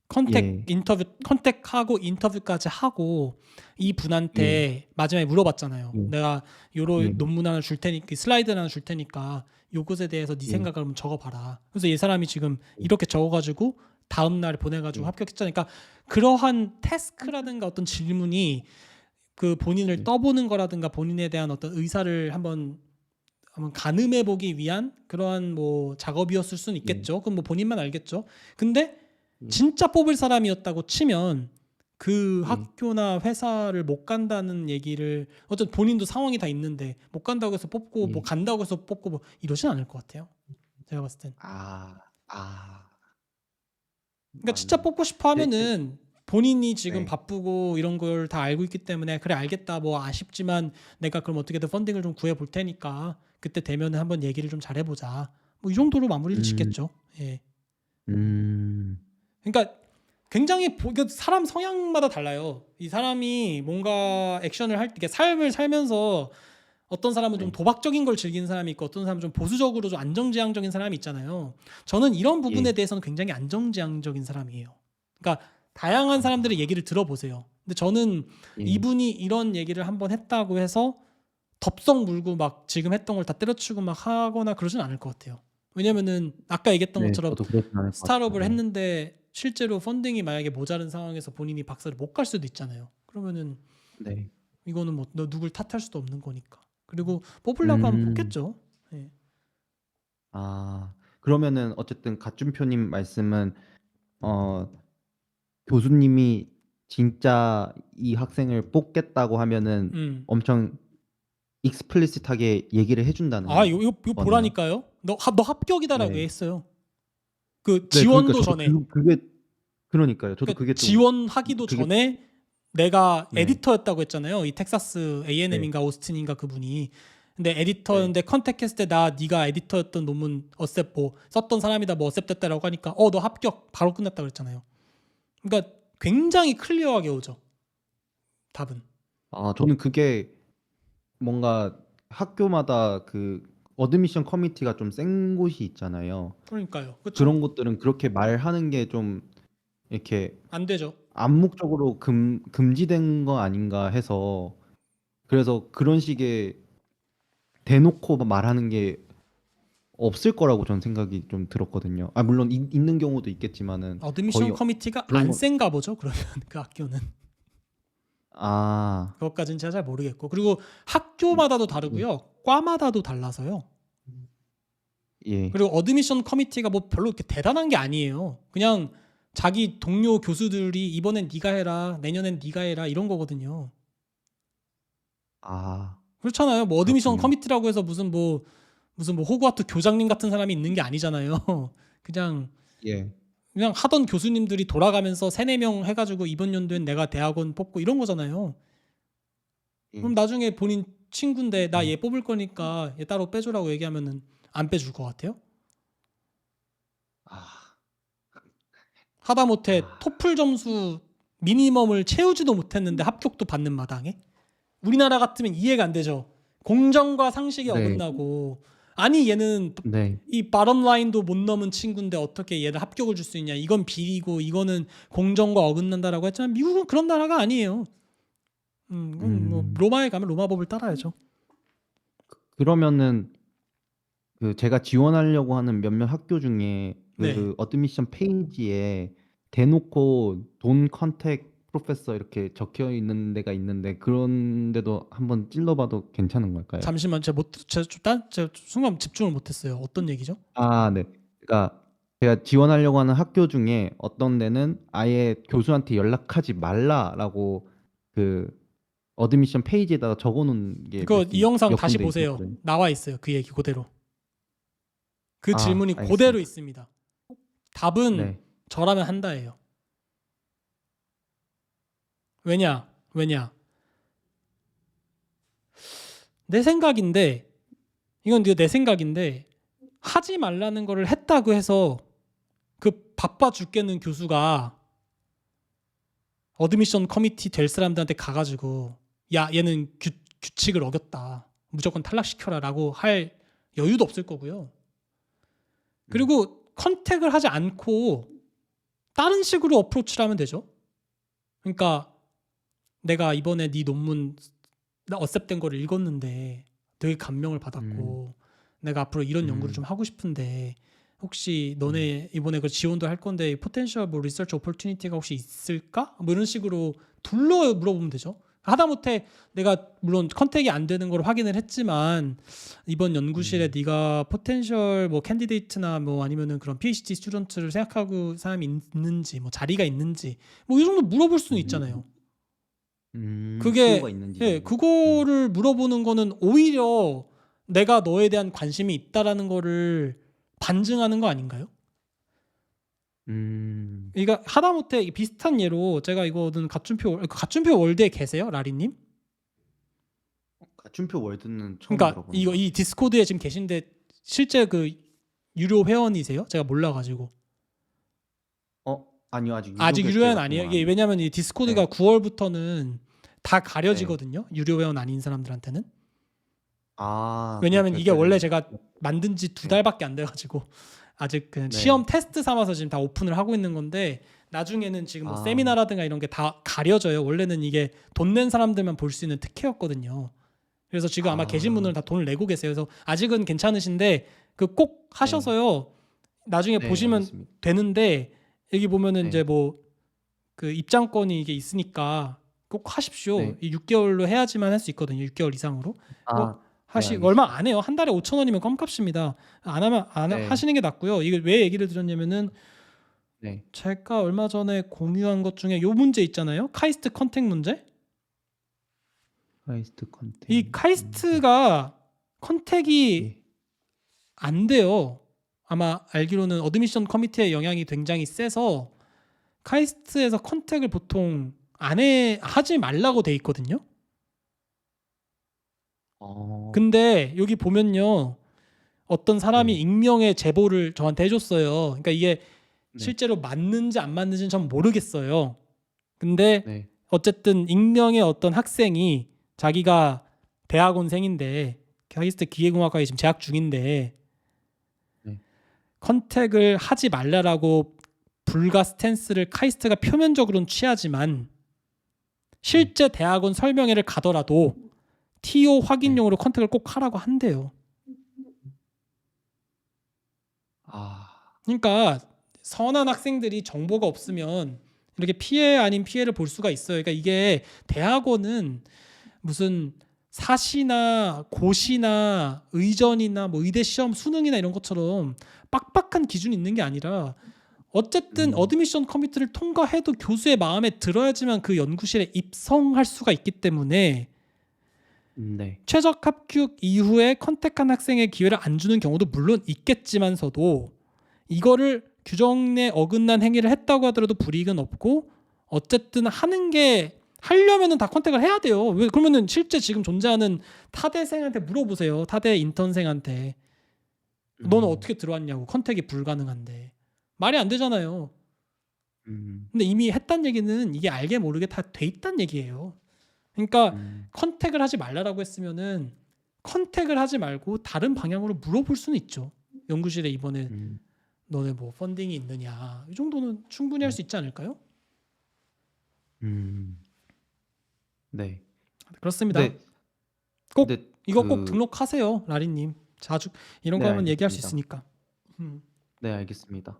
컨택 예. 인터뷰 컨택하고 인터뷰까지 하고 이 예. 분한테 마지막에 물어봤잖아요. 예. 내가 요로 예. 논문 하나 줄 테니까 슬라이드 하나 줄 테니까 요것에 대해서 네 예. 생각을 한번 적어봐라. 그래서 이 사람이 지금 이렇게 적어가지고 다음 날 보내가지고 예. 합격했잖아요. 그러니까 그러한 태스크라든가 어떤 질문이 그 본인을 예. 떠보는 거라든가 본인에 대한 어떤 의사를 한번 가늠해 보기 위한 그러한 뭐 작업이었을 수는 예. 있겠죠. 그건 뭐 본인만 알겠죠. 근데 예. 진짜 뽑을 사람이었다고 치면 그 예. 학교나 회사를 못 간다는 얘기를 어쨌든 본인도 상황이 다 있는데 못 간다고 해서 뽑고 뭐 예. 간다고 해서 뽑고 뭐 이러진 않을 것 같아요. 제가 봤을 땐. 아. 아. 그러니까 진짜 맞네. 뽑고 싶어 하면은 본인이 지금 네. 바쁘고 이런 걸 다 알고 있기 때문에 그래 알겠다 뭐 아쉽지만 내가 그럼 어떻게든 펀딩을 좀 구해 볼 테니까 그때 되면 한번 얘기를 좀 잘해보자 뭐 이 정도로 마무리를 음. 짓겠죠. 예. 음. 그러니까 굉장히 그러니까 사람 성향마다 달라요. 이 사람이 뭔가 액션을 할 때, 이게 삶을 살면서 어떤 사람은 좀 네. 도박적인 걸 즐기는 사람이 있고 어떤 사람은 좀 보수적으로 좀 안정지향적인 사람이 있잖아요. 저는 이런 부분에 예. 대해서는 굉장히 안정지향적인 사람이에요. 그러니까 다양한 사람들의 얘기를 들어보세요. 근데 저는 예. 이분이 이런 얘기를 한번 했다고 해서 덥석 물고 막 지금 했던 걸 다 때려치고 막 하거나 그러진 않을 것 같아요. 왜냐면은 아까 얘기했던 네. 것처럼 저도 그렇진 않을 것 같아요. 스타트업을 네. 했는데 실제로 펀딩이 만약에 모자른 상황에서 본인이 박사를 못 갈 수도 있잖아요. 그러면은 네. 이거는 뭐 너 누굴 탓할 수도 없는 거니까. 그리고 뽑으려고 하면 뽑겠죠. 예. 아. 그러면은 어쨌든 갓준표님 말씀은 어 교수님이 진짜 이 학생을 뽑겠다고 하면은 음. 엄청 explicit하게 얘기를 해 준다는 이거 거네요. 보라니까요. 너 합격이다라고 네. 했어요. 그 네, 그러니까 지원도 저도 전에. 그게 그러니까요. 저도 그러니까 그게 좀 지원하기도 그게 전에 내가 네. 에디터였다고 했잖아요. 이 텍사스 네. A&M인가 오스틴인가 그분이. 근데 네. 에디터였는데 컨택했을 때 나 네가 에디터였던 논문 어셉 뭐 썼던 사람이다 뭐 어셉됐다라고 하니까 너 합격 바로 끝났다 그랬잖아요. 그러니까 굉장히 클리어하게 오죠. 답은. 아, 저는 그게 뭔가 학교마다 그 어드미션 커미티가 좀 센 곳이 있잖아요. 그러니까요. 그렇죠? 그런 곳들은 그렇게 말하는 게 좀 이렇게 안 되죠. 암묵적으로 금지된 거 아닌가 해서 그래서 그런 식의 대놓고 말하는 게 없을 거라고 저는 생각이 좀 들었거든요. 아, 물론 있는 경우도 있겠지만은 거의 어드미션 커미티가 그런 안 거. 센가 보죠. 그러면 그 학교는. 아, 그것까지는 제가 잘 모르겠고. 그리고 학교마다도 예, 다르고요. 과마다도 달라서요. 예. 그리고 어드미션 커미티가 뭐 별로 이렇게 대단한 게 아니에요. 그냥 자기 동료 교수들이 이번엔 네가 해라, 내년엔 네가 해라 이런 거거든요. 아, 그렇잖아요. 뭐 어드미션 그렇군요. 커미티라고 해서 무슨 뭐 호그와트 교장님 같은 사람이 있는 게 아니잖아요. 그냥 예, 그냥 하던 교수님들이 돌아가면서 3-4명 해가지고 이번 연도엔 내가 대학원 뽑고 이런 거잖아요. 그럼 예. 나중에 본인 친구인데 나 음. 얘 뽑을 거니까 얘 따로 빼줘라고 얘기하면은 안 빼줄 것 같아요? 아, 하다못해 아, 토플 점수 미니멈을 채우지도 못했는데 합격도 받는 마당에 우리나라 같으면 이해가 안 되죠. 공정과 상식에 네, 어긋나고 아니 얘는 네, 이 바텀 라인도 못 넘은 친구인데 어떻게 얘를 합격을 줄 수 있냐. 이건 비리고 이거는 공정과 어긋난다라고 했지만 미국은 그런 나라가 아니에요. 이건 뭐 음. 로마에 가면 로마 법을 따라야죠. 그러면은 그 제가 지원하려고 하는 몇몇 학교 중에 네. 그 어드미션 페이지에 대놓고 돈 컨택 프로페서 이렇게 적혀 있는 데가 있는데 그런 데도 한번 찔러봐도 괜찮은 걸까요? 잠시만 제가 순간 집중을 못했어요. 어떤 얘기죠? 아, 네. 그러니까 제가 지원하려고 하는 학교 중에 어떤 데는 아예 교수한테 연락하지 말라라고 그 어드미션 페이지에다가 적어놓은 게 이거 이 영상 몇 다시 군데 보세요. 있었거든요. 나와 있어요. 그 얘기 그대로. 그 아, 질문이 그대로 알겠습니다. 있습니다. 답은 네, 저라면 한다예요. 왜냐? 내 생각인데 이건 내 생각인데 하지 말라는 거를 했다고 해서 그 바빠 죽겠는 교수가 어드미션 커미티 될 사람들한테 가가지고 야 얘는 규칙을 어겼다 무조건 탈락시켜라라고 할 여유도 없을 거고요. 음, 그리고 컨택을 하지 않고 다른 식으로 어프로치를 하면 되죠. 그러니까 내가 이번에 네 논문 나 어셉된 거를 읽었는데 되게 감명을 받았고 내가 앞으로 이런 연구를 좀 음, 하고 싶은데 혹시 음, 너네 이번에 그 지원도 할 건데 포텐셜 뭐 리서치 오퍼튜니티가 혹시 있을까? 뭐 이런 식으로 둘러 물어보면 되죠. 하다못해 내가 물론 컨택이 안 되는 걸 확인을 했지만 이번 연구실에 음, 네가 포텐셜 뭐 캔디데이트나 뭐 아니면은 그런 PhD 스튜던트를 생각하고 사람이 있는지 뭐 자리가 있는지 뭐 이 정도 물어볼 수는 있잖아요. 필요가 그게 있는지 예, 정도. 음, 그거를 물어보는 거는 오히려 내가 너에 대한 관심이 있다라는 거를 반증하는 거 아닌가요? 음, 그러니까 하다못해 비슷한 예로 제가 이거는 가춘표 월드에 계세요, 라리님? 춘표 월드는 처음 그러니까 들어보는 이거 것 이 같아요. 디스코드에 지금 계신데 실제 그 유료 회원이세요? 제가 몰라가지고 아니요, 아직 유료 아직 유료 결제 회원 같은 아니에요. 건 이게 아니에요. 왜냐하면 이 디스코드가 네, 9월부터는 다 네. 가려지거든요. 유료 회원 아닌 사람들한테는. 아, 그 왜냐하면 이게 원래 결제를. 제가 만든 지 두 네, 달밖에 안 돼가지고 아직 그 네. 시험 테스트 삼아서 지금 다 오픈을 하고 있는 건데 나중에는 지금 뭐 아, 세미나라든가 이런 게 다 가려져요. 원래는 이게 돈 낸 사람들만 볼 수 있는 특혜였거든요. 그래서 지금 아마 계신 아, 분들은 다 돈을 내고 계세요. 그래서 아직은 괜찮으신데 그 꼭 네, 하셔서요. 나중에 네, 보시면 알겠습니다. 되는데 여기 보면은 이제 네, 뭐 그 입장권이 이게 있으니까 꼭 하십시오. 네. 이 6개월로 해야지만 할 수 있거든요. 6개월 이상으로. 아, 네, 얼마 알겠습니다. 안 해요. 한 달에 5천 원이면 껌값입니다. 안 하면 네, 하시는 게 낫고요. 이게 왜 얘기를 드렸냐면은 네. 제가 얼마 전에 공유한 것 중에 요 문제 있잖아요. 카이스트 컨택 문제. 카이스트 이 컨텐츠. 카이스트가 컨택이 예. 안 돼요. 아마 알기로는 어드미션 커미티의 영향이 굉장히 세서 카이스트에서 컨택을 보통 하지 말라고 돼 있거든요. 어, 근데 여기 보면요. 어떤 사람이 네, 익명의 제보를 저한테 해줬어요. 그러니까 이게 네, 실제로 맞는지 안 맞는지는 전 모르겠어요. 근데 네, 어쨌든 익명의 어떤 학생이 자기가 대학원생인데 카이스트 기계공학과에 지금 재학 중인데 네, 컨택을 하지 말라라고 불가 스탠스를 카이스트가 표면적으로는 취하지만 네, 실제 대학원 설명회를 가더라도 TO 네. 확인용으로 컨택을 꼭 하라고 한대요. 아, 그러니까 선한 학생들이 정보가 없으면 이렇게 피해 아닌 피해를 볼 수가 있어요. 그러니까 이게 대학원은 무슨 사시나 고시나 의전이나 뭐 의대 시험 수능이나 이런 것처럼 빡빡한 기준이 있는 게 아니라 어쨌든 음, 어드미션 커미티를 통과해도 교수의 마음에 들어야지만 그 연구실에 입성할 수가 있기 때문에 네, 최적 합격 이후에 컨택한 학생의 기회를 안 주는 경우도 물론 있겠지만서도 이거를 규정에 어긋난 행위를 했다고 하더라도 불이익은 없고 어쨌든 하는 게 하려면은 다 컨택을 해야 돼요. 왜 그러면은 실제 지금 존재하는 타대생한테 물어보세요. 타대 인턴생한테 너는 음, 어떻게 들어왔냐고 컨택이 불가능한데 말이 안 되잖아요. 음, 근데 이미 했단 얘기는 이게 알게 모르게 다 돼 있단 얘기예요. 그러니까 음, 컨택을 하지 말라라고 했으면은 컨택을 하지 말고 다른 방향으로 물어볼 수는 있죠. 연구실에 이번에 음, 너네 뭐 펀딩이 있느냐 이 정도는 충분히 할 음, 수 있지 않을까요? 음, 네. 그렇습니다. 근데, 꼭 근데 이거 꼭 등록하세요, 라리님. 자주 이런 네, 거 하면 얘기할 수 알겠습니다. 있으니까. 음. 네, 알겠습니다.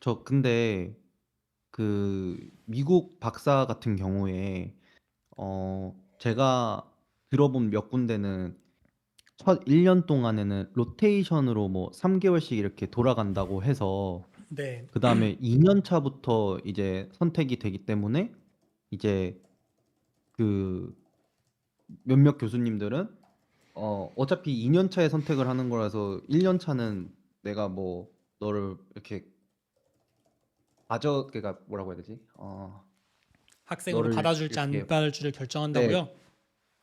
저 근데 그 미국 박사 같은 경우에 제가 들어본 몇 군데는 첫 1년 동안에는 로테이션으로 뭐 3개월씩 이렇게 돌아간다고 해서 네. 그 다음에 2년 차부터 이제 선택이 되기 때문에 이제 그 몇몇 교수님들은 어차피 2년 차에 선택을 하는 거라서 1년 차는 내가 뭐 너를 이렇게 그러니까 뭐라고 해야 되지? 학생으로 너를 받아줄지 안 이렇게 받아줄지를 네, 결정한다고요?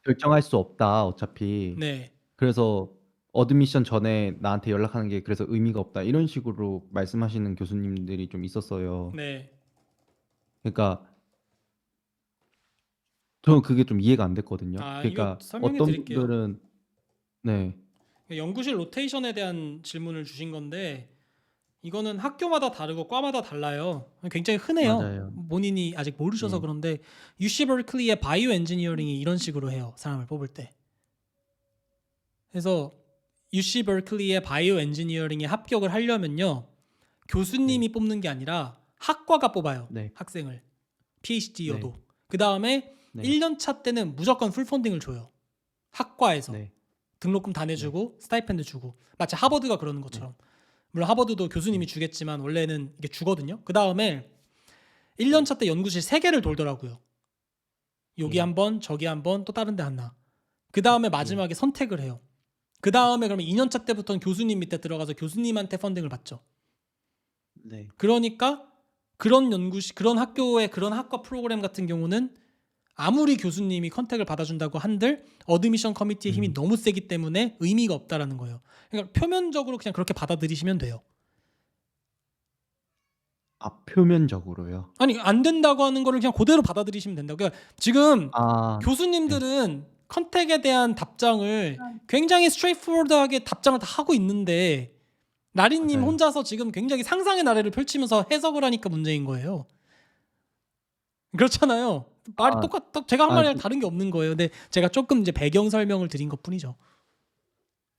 결정할 수 없다 어차피. 네. 그래서 어드미션 전에 나한테 연락하는 게 그래서 의미가 없다 이런 식으로 말씀하시는 교수님들이 좀 있었어요. 네. 그러니까 저는 그게 좀 이해가 안 됐거든요. 이거 그러니까 설명해 어떤 드릴게요. 분들은 네, 연구실 로테이션에 대한 질문을 주신 건데 이거는 학교마다 다르고 과마다 달라요. 굉장히 흔해요. 맞아요. 본인이 아직 모르셔서 예. 그런데 UC 버클리의 바이오 엔지니어링이 이런 식으로 해요. 사람을 뽑을 때. 그래서 UC 버클리의 바이오 엔지니어링에 합격을 하려면요. 교수님이 네. 뽑는 게 아니라 학과가 뽑아요. 네. 학생을. PhD여도. 네. 그다음에 네. 1년 차 때는 무조건 풀 펀딩을 줘요. 학과에서. 네. 등록금 다 내주고 스타이펜드 주고. 마치 하버드가 그러는 것처럼. 물론 하버드도 교수님이 주겠지만 원래는 이게 주거든요. 그다음에 1년차 때 연구실 3개를 돌더라고요. 여기 예. 한 번, 저기 한 번, 또 다른 데 하나. 그다음에 마지막에 선택을 해요. 그다음에 그러면 2년차 때부터는 교수님 밑에 들어가서 교수님한테 펀딩을 받죠. 네. 그러니까 그런 연구실, 그런 학교의 그런 학과 프로그램 같은 경우는 아무리 교수님이 컨택을 받아준다고 한들 어드미션 커미티의 힘이 너무 세기 때문에 의미가 없다라는 거예요. 그러니까 표면적으로 그냥 그렇게 받아들이시면 돼요. 아, 표면적으로요. 아니 안 된다고 하는 거를 그냥 그대로 받아들이시면 된다고. 그러니까 지금 아, 교수님들은 컨택에 대한 답장을 굉장히 스트레이트포워드하게 답장을 다 하고 있는데 나리님 맞아요. 혼자서 지금 굉장히 상상의 나래를 펼치면서 해석을 하니까 문제인 거예요. 그렇잖아요. 말이 아, 제가 한 아, 말이랑 다른 게 없는 거예요. 근데 제가 조금 이제 배경 설명을 드린 것뿐이죠.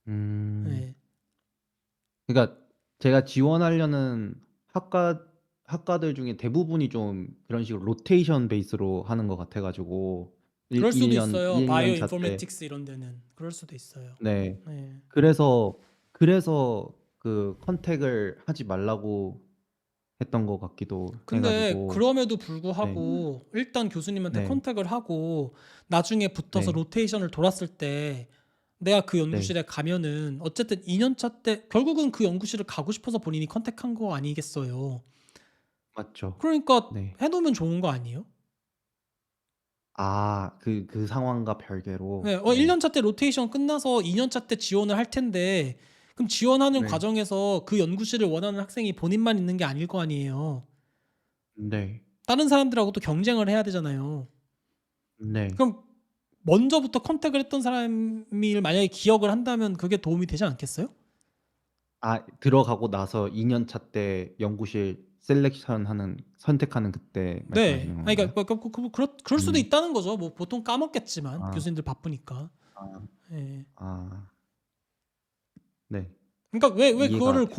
네. 그러니까 제가 지원하려는 학과들 중에 대부분이 좀 그런 식으로 로테이션 베이스로 하는 것 같아가지고 그럴 수도 1년 있어요. 바이오 1년 차 때. 인포메틱스 이런 데는 그럴 수도 있어요. 네. 네. 그래서 그 컨택을 하지 말라고 했던 것 같기도 근데 해가지고. 그럼에도 네. 불구하고 일단 교수님한테 네. 컨택을 하고 나중에 붙어서 네. 로테이션을 돌았을 때 내가 그 네. 연구실에 가면은 어쨌든 2년차 때 결국은 그 연구실을 가고 싶어서 본인이 컨택한 거 아니겠어요. 맞죠. 그러니까 네. 해놓으면 좋은 거 아니에요? 아, 그 상황과 별개로. 네. 네. 1년차 때 로테이션 끝나서 2년차 때 지원을 할 텐데 그럼 지원하는 네. 과정에서 그 연구실을 원하는 학생이 본인만 있는 게 아닐 거 아니에요. 네. 다른 사람들하고 또 경쟁을 해야 되잖아요. 네. 그럼 먼저부터 컨택을 했던 사람이 만약에 기억을 한다면 그게 도움이 되지 않겠어요? 아, 들어가고 나서 2년 차 때 연구실 선택하는 그때 네. 말씀하시는 아니, 건가요? 그럴 수도 음. 있다는 거죠. 뭐 보통 까먹겠지만 아, 교수님들 바쁘니까. 아, 예. 아, 네. 그러니까 왜 이해가 그거를 돼.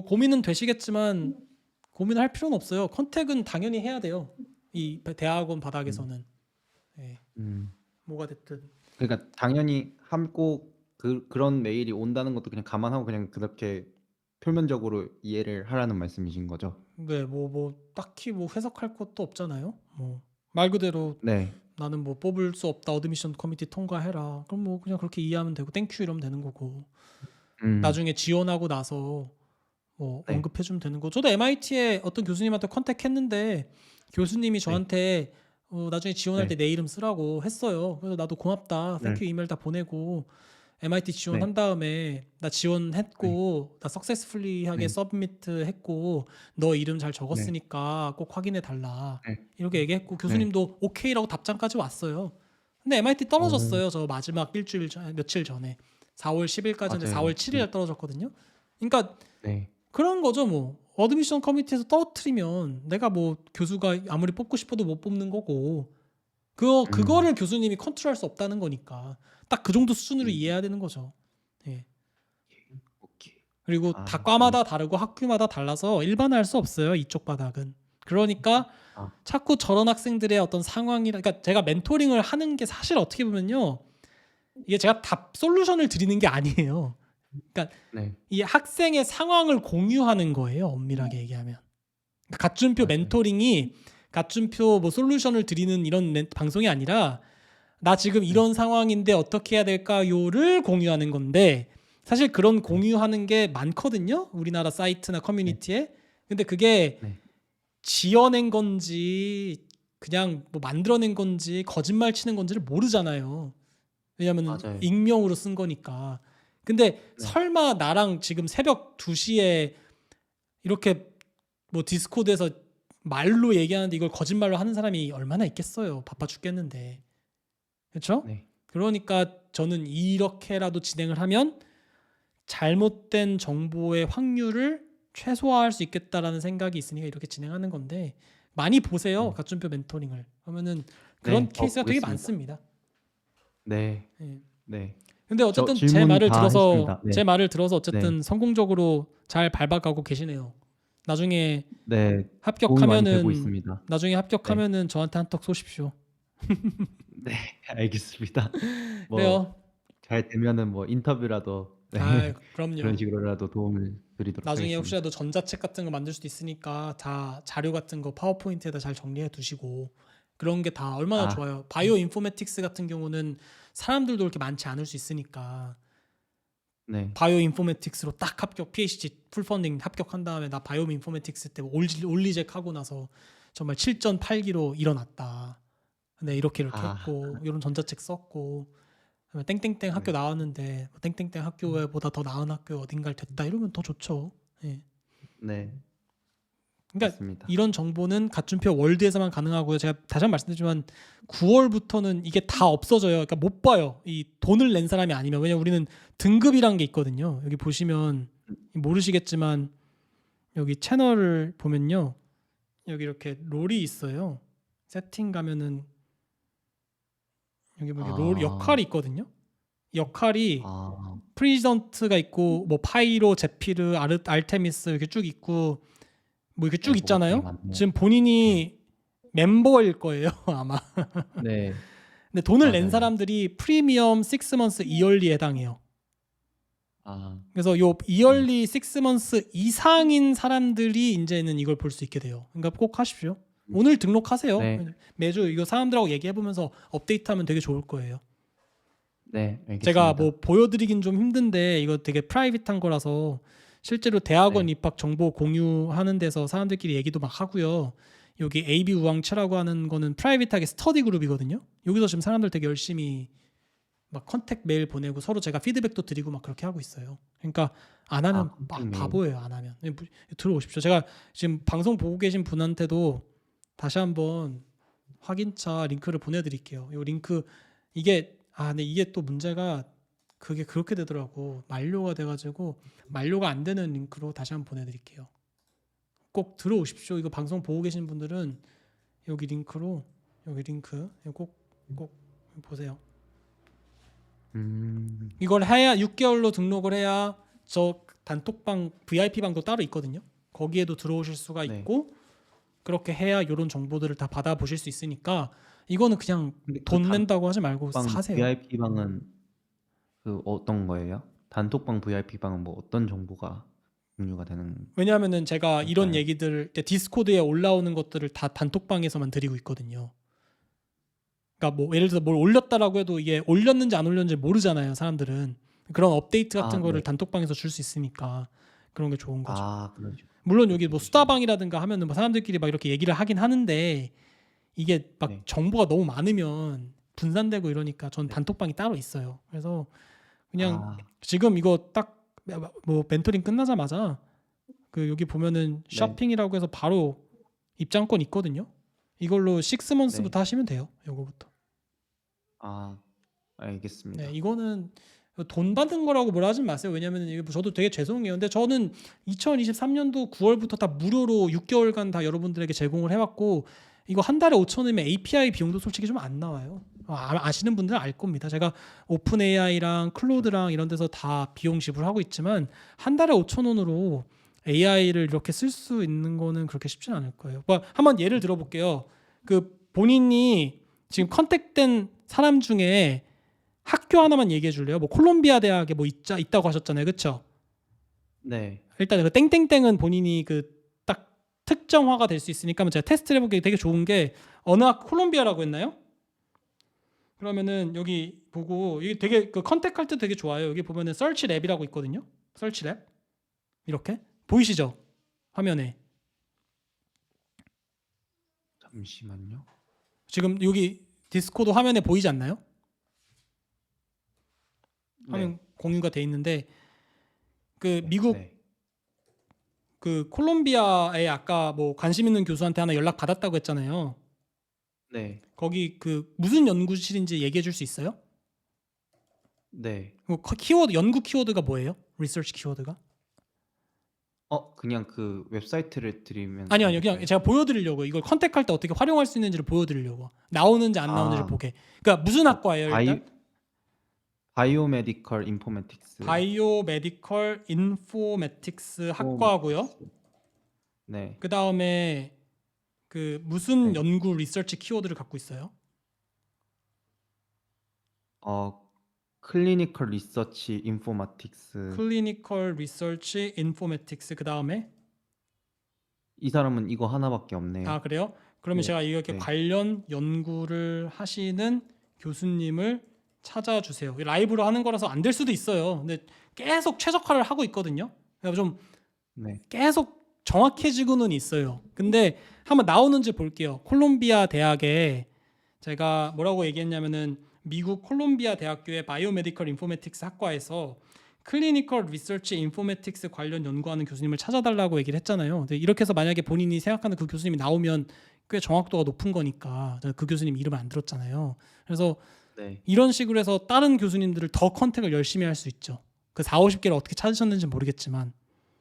고민은 되시겠지만 고민을 할 필요는 없어요. 컨택은 당연히 해야 돼요. 이 대학원 음, 바닥에서는. 예. 음. 뭐가 됐든. 그러니까 당연히 함고 그런 메일이 온다는 것도 그냥 감안하고 그냥 그렇게 표면적으로 이해를 하라는 말씀이신 거죠? 네, 딱히 뭐 해석할 것도 없잖아요. 뭐 말 그대로 네. 나는 뭐 뽑을 수 없다. 어드미션 커미티 통과해라. 그럼 뭐 그냥 그렇게 이해하면 되고 땡큐 이러면 되는 거고. 음. 나중에 지원하고 나서 뭐 네. 언급해 주면 되는 거. 저도 MIT에 어떤 교수님한테 컨택했는데 교수님이 네. 저한테 나중에 지원할 때 네. 내 이름 쓰라고 했어요. 그래서 나도 고맙다. 네. 땡큐 이메일 다 보내고 MIT 네. 지원한 다음에 나 네. 지원했고 나 석세스풀리하게 네. 서브미트 했고 너 이름 잘 네. 적었으니까 꼭 확인해 달라. 네. 이렇게 얘기했고 네. 교수님도 오케이라고 답장까지 왔어요. 근데 MIT 오, 떨어졌어요. 저 마지막 며칠 전에 4월 10일까지인데 4월 맞아요. 7일에 떨어졌거든요. 그러니까 네. 그런 거죠 뭐. 어드미션 커미티에서 떨어뜨리면 내가 뭐 교수가 아무리 뽑고 싶어도 못 뽑는 거고 그거를 교수님이 컨트롤할 수 없다는 거니까 딱 그 정도 수준으로 이해해야 되는 거죠. 예. 오케이. 그리고 아, 다 과마다 다르고 학교마다 달라서 일반화할 수 없어요. 이쪽 바닥은. 그러니까 아, 자꾸 저런 학생들의 어떤 상황이라 그러니까 제가 멘토링을 하는 게 사실 어떻게 보면요. 이게 제가 답 솔루션을 드리는 게 아니에요. 그러니까 네. 이 학생의 상황을 공유하는 거예요. 엄밀하게 얘기하면. 그러니까 갓준표 맞아요. 멘토링이 갓준표 뭐 솔루션을 드리는 이런 방송이 아니라 나 지금 이런 상황인데 어떻게 해야 될까요를 공유하는 건데 사실 그런 공유하는 게 많거든요. 우리나라 사이트나 커뮤니티에. 근데 그게 네. 지어낸 건지 그냥 뭐 만들어낸 건지 거짓말 치는 건지를 모르잖아요. 왜냐하면 맞아요. 익명으로 쓴 거니까. 근데 네. 설마 나랑 지금 새벽 2시에 이렇게 뭐 디스코드에서 말로 얘기하는데 이걸 거짓말로 하는 사람이 얼마나 있겠어요. 바빠 죽겠는데. 그렇죠? 네. 그러니까 저는 이렇게라도 진행을 하면 잘못된 정보의 확률을 최소화할 수 있겠다라는 생각이 있으니까 이렇게 진행하는 건데 많이 보세요. 네. 가점표 멘토링을. 그러면은 그런 네. 케이스가 되게 보겠습니다. 많습니다. 네. 예. 네. 근데 어쨌든 질문 다 했습니다. 네. 제 말을 들어서 네. 어쨌든 성공적으로 잘 밟아가고 계시네요. 나중에 네. 도움이 많이 되고 합격하면은 있습니다. 나중에 네. 합격하면은 저한테 한턱 쏘십시오. 네. 알겠습니다. 뭐 그래요. 잘 되면은 뭐 인터뷰라도 네. 아, 그런 그럼요. 식으로라도 도움을 드리도록 나중에 하겠습니다. 혹시라도 전자책 같은 거 만들 수도 있으니까 다 자료 같은 거 파워포인트에다 잘 정리해 두시고 그런 게 다 얼마나 아. 좋아요. 바이오 인포메틱스 같은 경우는 사람들도 그렇게 많지 않을 수 있으니까 네. 바이오 인포메틱스로 딱 합격 PhD 풀 펀딩 합격한 다음에 나 바이오 인포메틱스 때 올리젝 하고 나서 정말 7.8기로 일어났다. 근데 이렇게 아. 했고 이런 전자책 썼고 그다음에 땡땡땡 학교 네. 나왔는데 땡땡땡 학교보다 더 나은 학교 어딘가를 됐다 이러면 더 좋죠. 예. 네. 그러니까 맞습니다. 이런 정보는 가춤표 월드에서만 가능하고요. 제가 다시 한번 말씀드리지만 9월부터는 이게 다 없어져요. 그러니까 못 봐요. 이 돈을 낸 사람이 아니면. 왜냐면 우리는 등급이란 게 있거든요. 여기 보시면 모르시겠지만 여기 채널을 보면요. 여기 이렇게 롤이 있어요. 세팅 가면은 여기 뭐 롤 역할이 있거든요. 역할이 아. 프리전트가 있고 뭐 파이로, 제피르, 알테미스 이렇게 쭉 있고 뭐 이렇게 쭉 네, 뭐가 되게 있잖아요. 많네요. 지금 본인이 멤버일 거예요, 아마. 네. 근데 돈을 낸 맞아요. 사람들이 프리미엄 6months 이얼리에 해당해요. 아. 그래서 요 이얼리 6months 이상인 사람들이 이제는 이걸 볼 수 있게 돼요. 그러니까 꼭 하십시오. 오늘 등록하세요. 네. 매주 이거 사람들하고 얘기해 보면서 업데이트하면 되게 좋을 거예요. 네, 알겠습니다. 제가 뭐 보여드리긴 좀 힘든데 이거 되게 프라이빗한 거라서 실제로 대학원 네. 입학 정보 공유하는 데서 사람들끼리 얘기도 막 하고요. 여기 AB 우왕치라고 하는 거는 프라이빗하게 스터디 그룹이거든요. 여기서 지금 사람들 되게 열심히 막 컨택 메일 보내고 서로 제가 피드백도 드리고 막 그렇게 하고 있어요. 그러니까 안 하면 컨택 메일. 바보예요. 안 하면 들어오십시오. 제가 지금 방송 보고 계신 분한테도 다시 한번 확인차 링크를 보내드릴게요. 이 링크 이게 근데 이게 또 문제가 그게 그렇게 되더라고. 만료가 돼가지고 만료가 안 되는 링크로 다시 한번 보내드릴게요. 꼭 들어오십시오. 이거 방송 보고 계신 분들은 여기 링크로 여기 링크 꼭 보세요. 이걸 해야 6개월로 등록을 해야 저 단톡방 VIP 방도 따로 있거든요. 거기에도 들어오실 수가 네. 있고 그렇게 해야 이런 정보들을 다 받아보실 수 있으니까 이거는 그냥 근데 그 돈 낸다고 하지 말고 단톡방 사세요. VIP 방은 그 어떤 거예요? 단톡방 VIP 방은 뭐 어떤 정보가 공유가 되는? 왜냐하면은 제가 이런 그러니까요. 얘기들 디스코드에 올라오는 것들을 다 단톡방에서만 드리고 있거든요. 그러니까 뭐 예를 들어서 뭘 올렸다라고 해도 이게 올렸는지 안 올렸는지 모르잖아요. 사람들은 그런 업데이트 같은 거를 네. 단톡방에서 줄 수 있으니까 그런 게 좋은 거죠. 그런 식으로. 물론 여기 뭐 수다방이라든가 하면은 뭐 사람들끼리 막 이렇게 얘기를 하긴 하는데 이게 막 네. 정보가 너무 많으면 분산되고 이러니까 전 네. 단톡방이 따로 있어요. 그래서 그냥 아. 지금 이거 딱 뭐 멘토링 끝나자마자 그 여기 보면은 네. 쇼핑이라고 해서 바로 입장권 있거든요. 이걸로 6months부터 네. 하시면 돼요. 요거부터. 알겠습니다. 네, 이거는 돈 받은 거라고 뭐라 하지 마세요. 왜냐면 이게 저도 되게 죄송해요. 근데 저는 2023년도 9월부터 다 무료로 6개월간 다 여러분들에게 제공을 해왔고 이거 한 달에 5,000원이면 API 비용도 솔직히 좀 안 나와요. 아시는 분들은 알 겁니다. 제가 오픈 AI랑 클로드랑 이런 데서 다 비용 지불하고 있지만 한 달에 5,000원으로 AI를 이렇게 쓸 수 있는 거는 그렇게 쉽진 않을 거예요. 뭐 한번 예를 들어볼게요. 그 본인이 지금 컨택된 사람 중에 학교 하나만 얘기해 줄래요? 뭐 콜롬비아 대학에 뭐 있다고 하셨잖아요. 그렇죠? 네. 일단 그 땡땡땡은 본인이 그 딱 특정화가 될 수 있으니까 제가 테스트를 해보기 되게 좋은 게 어느 학 콜롬비아라고 했나요? 그러면은 여기 보고 이게 되게 그 컨택할 때 되게 좋아요. 여기 보면은 서치 랩이라고 있거든요. 서치 랩 이렇게 보이시죠? 화면에 잠시만요. 지금 여기 디스코드 화면에 보이지 않나요? 화면 네. 공유가 돼 있는데 그 미국 네. 그 콜롬비아에 아까 뭐 관심 있는 교수한테 하나 연락 받았다고 했잖아요. 네. 거기 그 무슨 연구실인지 얘기해 줄 수 있어요? 네. 키워드 연구 키워드가 뭐예요? 리서치 키워드가? 그냥 그 웹사이트를 드리면 아니요, 안 아니요. 그냥 될까요? 제가 보여드리려고 이걸 컨택할 때 어떻게 활용할 수 있는지를 보여드리려고 나오는지 안 나오는지를 아, 보게. 그러니까 무슨 학과예요 바이 일단? 바이오메디컬 인포메틱스. 바이오메디컬 인포메틱스 학과고요. 인포메틱스. 네. 그 다음에 그 무슨 네. 연구 리서치 키워드를 갖고 있어요? 클리니컬 리서치 인포마틱스. 클리니컬 리서치 인포메틱스. 그 다음에 이 사람은 이거 하나밖에 없네요. 아 그래요? 그러면 네. 제가 이렇게 네. 관련 연구를 하시는 교수님을 찾아주세요. 라이브로 하는 거라서 안 될 수도 있어요. 근데 계속 최적화를 하고 있거든요. 그러니까 좀 네. 계속 정확해지고는 있어요. 근데 한번 나오는지 볼게요. 콜롬비아 대학에 제가 뭐라고 얘기했냐면은 미국 콜롬비아 대학교의 바이오메디컬 인포메틱스 학과에서 클리니컬 리서치 인포메틱스 관련 연구하는 교수님을 찾아달라고 얘기를 했잖아요. 근데 이렇게 해서 만약에 본인이 생각하는 그 교수님이 나오면 꽤 정확도가 높은 거니까 저는 그 교수님 이름을 안 들었잖아요. 그래서 네. 이런 식으로 해서 다른 교수님들을 더 컨택을 열심히 할 수 있죠. 그 4, 50개를 어떻게 찾으셨는지 모르겠지만